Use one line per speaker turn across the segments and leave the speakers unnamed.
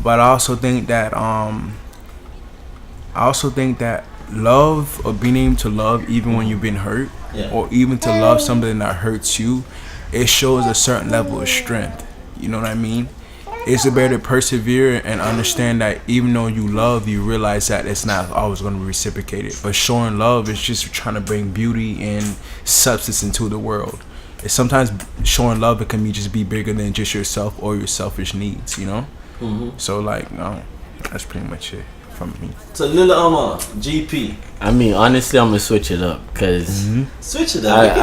But I also think that love, or being able to love even when you've been hurt, or even to love something that hurts you, it shows a certain level of strength. You know what I mean? It's better to persevere and understand that even though you love, you realize that it's not always going to be reciprocated. But showing love is just trying to bring beauty and substance into the world. It's sometimes showing love, it can be just be bigger than just yourself or your selfish needs, you know? So like, no, that's pretty much it from me.
So Lil Omar, GP.
I mean, honestly, I'm gonna switch it up because
switch it up.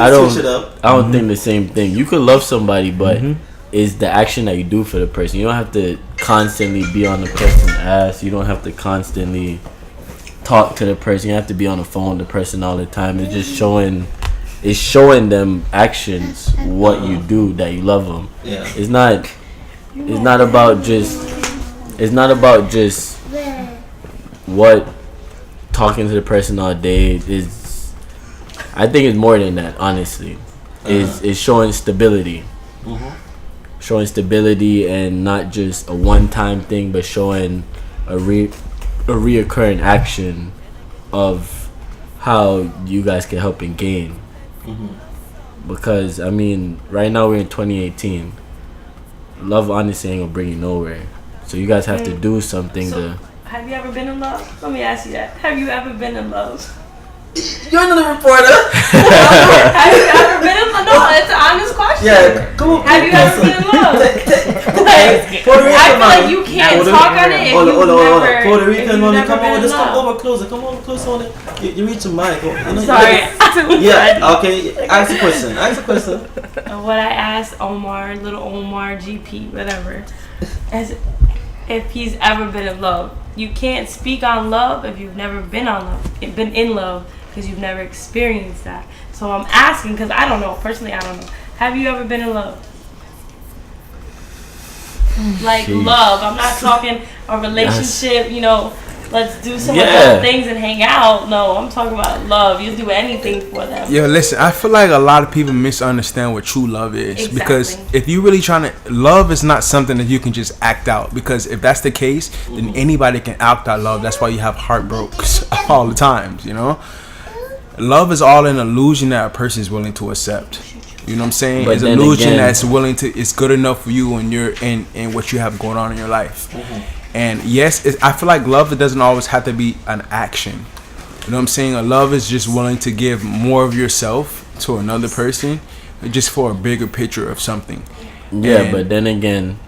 I
don't think the same thing. You could love somebody, but it's the action that you do for the person. You don't have to constantly be on the person's ass. You don't have to constantly talk to the person. You have to be on the phone with the person all the time. It's just showing them actions, what you do, that you love them.
Yeah.
It's not about just what talking to the person all day is. I think it's more than that, honestly. Is showing stability. Showing stability, and not just a one-time thing, but showing a reoccurring action of how you guys can help and gain. Because I mean, right now we're in 2018. Love honestly ain't gonna bring you nowhere. So you guys have to do something to.
Have you ever been in love? Let me ask you that. Have you ever been in love?
You're another reporter.
Have you ever been in love? No, it's an honest question.
Yeah, come on.
Have you ever been in love?
Puerto Rican,
I feel like you can't talk on it if
hold
you've never.
Puerto Rican, mommy, come on, just
love.
come over closer. Come over closer on it. You reach the mic.
Sorry.
Yeah. Okay. Ask the question.
What I asked Omar, little Omar, GP, whatever, as if he's ever been in love. You can't speak on love if you've never been in love, because you've never experienced that. So I'm asking because I don't know. Personally, I don't know. Have you ever been in love? Like love. I'm not talking a relationship, you know, let's do some other things and hang out. No, I'm talking about love. You'll do anything for them.
Yo, listen, I feel like a lot of people misunderstand what true love is.
Exactly.
Because if you really trying to, love is not something that you can just act out. Because if that's the case, then anybody can act out love. That's why you have heartbreaks all the times, you know? Love is all an illusion that a person is willing to accept. You know what I'm saying?
But
it's an illusion that's willing to, it's good enough for you and your and what you have going on in your life. And yes, I feel like love, it doesn't always have to be an action. You know what I'm saying? A love is just willing to give more of yourself to another person, just for a bigger picture of something.
Yeah,
and
but then again,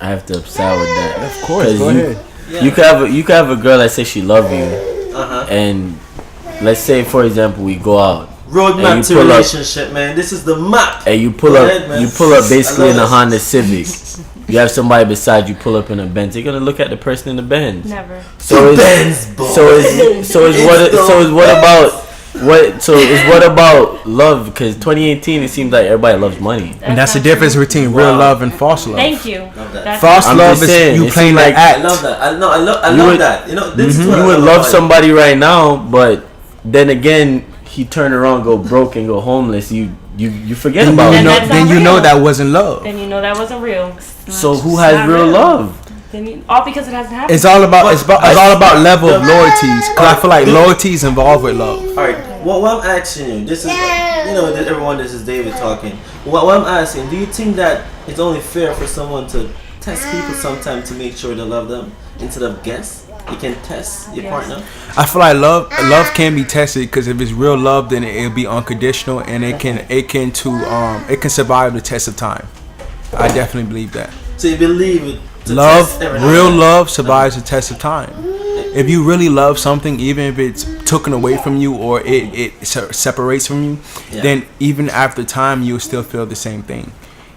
I have to upside with that.
Of course, go ahead.
You could have a girl that says she love you, and let's say, for example, we go out.
Roadmap to relationship, man. This is the map.
And you pull up basically in a Honda Civic. You have somebody beside you, pull up in a Benz. You're gonna look at the person in the Benz.
Never.
So what about love? Because 2018, it seems like everybody loves money.
And that's the difference between real love and false love.
Thank you.
False love is you playing like act.
I love that. I love that. You know, this is what
you would love somebody right now, but then again, he turn around, go broke, and go homeless. You forget about it.
Then you know that wasn't love.
Then you know that wasn't real.
So who has real love?
All because it hasn't happened.
It's all about about level of loyalties. Cause I feel like loyalty is involved with love.
All right. What I'm asking you, this is everyone. This is David talking. What I'm asking, do you think that it's only fair for someone to test people sometime to make sure they love them instead of guess? You can test your partner.
I feel like love can be tested, because if it's real love, then it'll be unconditional, and it can survive the test of time. I definitely believe that.
So you believe it?
Real love survives the test of time. If you really love something, even if it's taken away from you or it separates from you, then even after time, you'll still feel the same thing.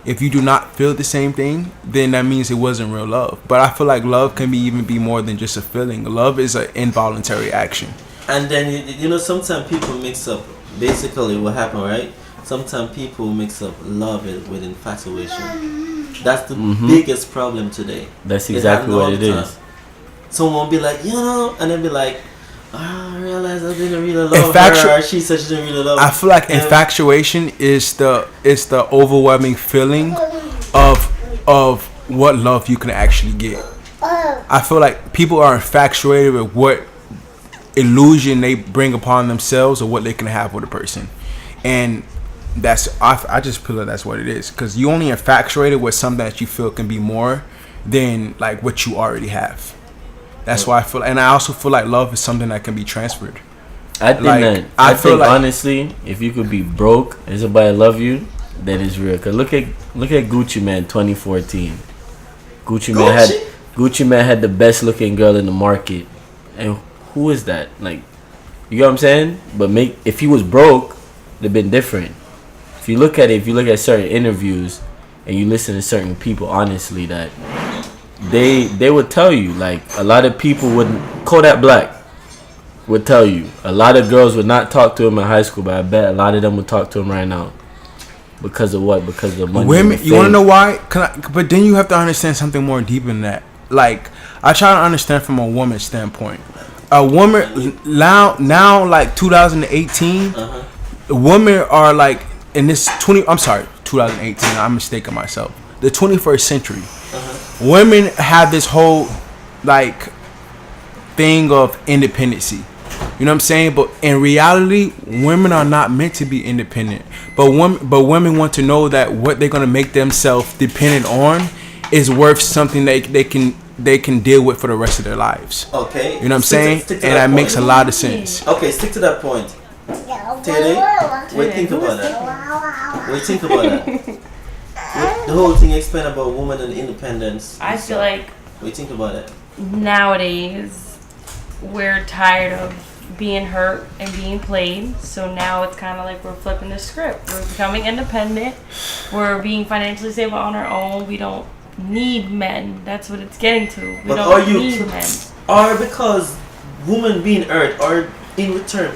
If you do not feel the same thing, then that means it wasn't real love. But I feel like love can even be more than just a feeling. Love is an involuntary action.
And then, sometimes people mix up basically what happened, right? Sometimes people mix up love with infatuation. That's the biggest problem today.
That's exactly what it is.
Someone will be like, and then be like, I realized I didn't really love her. She said she didn't really love her.
I feel like infatuation is the overwhelming feeling of what love you can actually get. I feel like people are infatuated with what illusion they bring upon themselves or what they can have with a person, and I just feel like that's what it is, because you only infatuated with something that you feel can be more than like what you already have. That's why I feel, and I also feel like love is something that can be transferred.
I think I think honestly, if you could be broke and somebody love you, then it's real. Cause look at Gucci Mane 2014. Gucci Mane had the best looking girl in the market, and who is that? Like, you know what I'm saying? But if he was broke, it'd been different. If you look at certain interviews and you listen to certain people, honestly, that they would tell you, like, a lot of people wouldn't. Kodak Black would tell you a lot of girls would not talk to him in high school, but I bet a lot of them would talk to him right now. Because of what? Because of money.
Women, you want to know why? But then you have to understand something more deep than that. Like, I try to understand from a woman's standpoint. A woman now like 2018, women are like in this 2018. I'm mistaken myself. The 21st century, women have this whole like thing of independency. You know what I'm saying? But in reality, women are not meant to be independent. But women want to know that what they're gonna make themselves dependent on is worth something they can deal with for the rest of their lives.
Okay.
You know what I'm saying? And that makes a lot of sense.
Okay, stick to that point. Teddy, what do you think about that? What do you think about that? The whole thing explained about women and independence.
I feel like
what do you think about it?
Nowadays we're tired of being hurt and being played, so now it's kind of like we're flipping the script. We're becoming independent. We're being financially stable on our own. We don't need men. That's what it's getting to. We don't need men.
Or because women being hurt, or in return,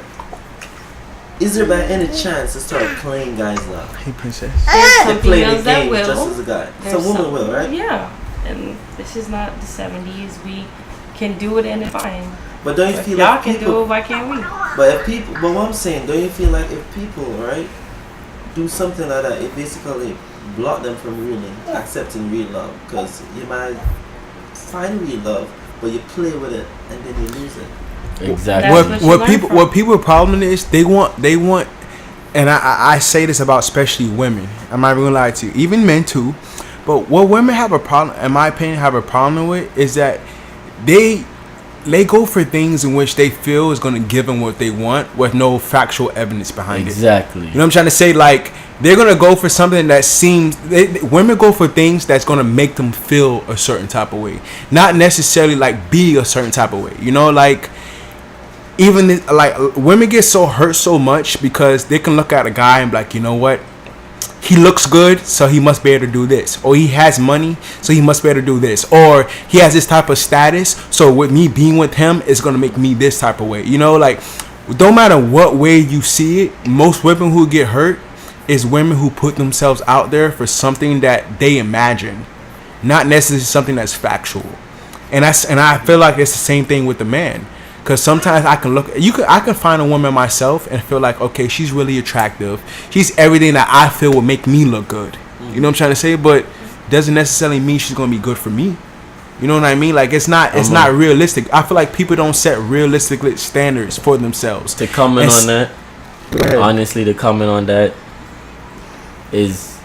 is there by any chance to start playing guys now?
Hey, princess.
There's some
play the
females that
game
will.
just as a guy. Some women will, right?
Yeah, and this is not the 70s. We can do it and it's fine.
But don't you feel
y'all
like
can do it, why can't we?
But what I'm saying, don't you feel like if people, right, do something like that, it basically block them from really accepting real love? Because you might find real love, but you play with it and then you lose it.
Exactly.
What people problem is they want, and I say this about especially women. I'm not even gonna lie to you, even men too. But what women have a problem, in my opinion, have a problem with is that they go for things in which they feel is going to give them what they want with no factual evidence behind it.
Exactly.
You know what I'm trying to say? Like, they're going to go for something that seems... women go for things that's going to make them feel a certain type of way. Not necessarily, like, be a certain type of way. You know, like... Even, like, women get so hurt so much because they can look at a guy and be like, you know what? He looks good, so he must be able to do this. Or he has money, so he must be able to do this. Or he has this type of status, so with me being with him is going to make me this type of way. You know, like, don't matter what way you see it, most women who get hurt is women who put themselves out there for something that they imagine, not necessarily something that's factual. And I feel like it's the same thing with the man. Because sometimes I can find a woman myself and feel like, okay, she's really attractive. She's everything that I feel would make me look good. You know what I'm trying to say? But doesn't necessarily mean she's going to be good for me. You know what I mean? Like, it's not realistic. I feel like people don't set realistic standards for themselves.
To comment on that, honestly, to comment on that is,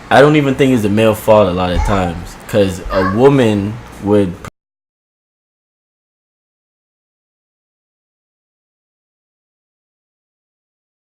I don't even think it's a male fault a lot of times. Because a woman would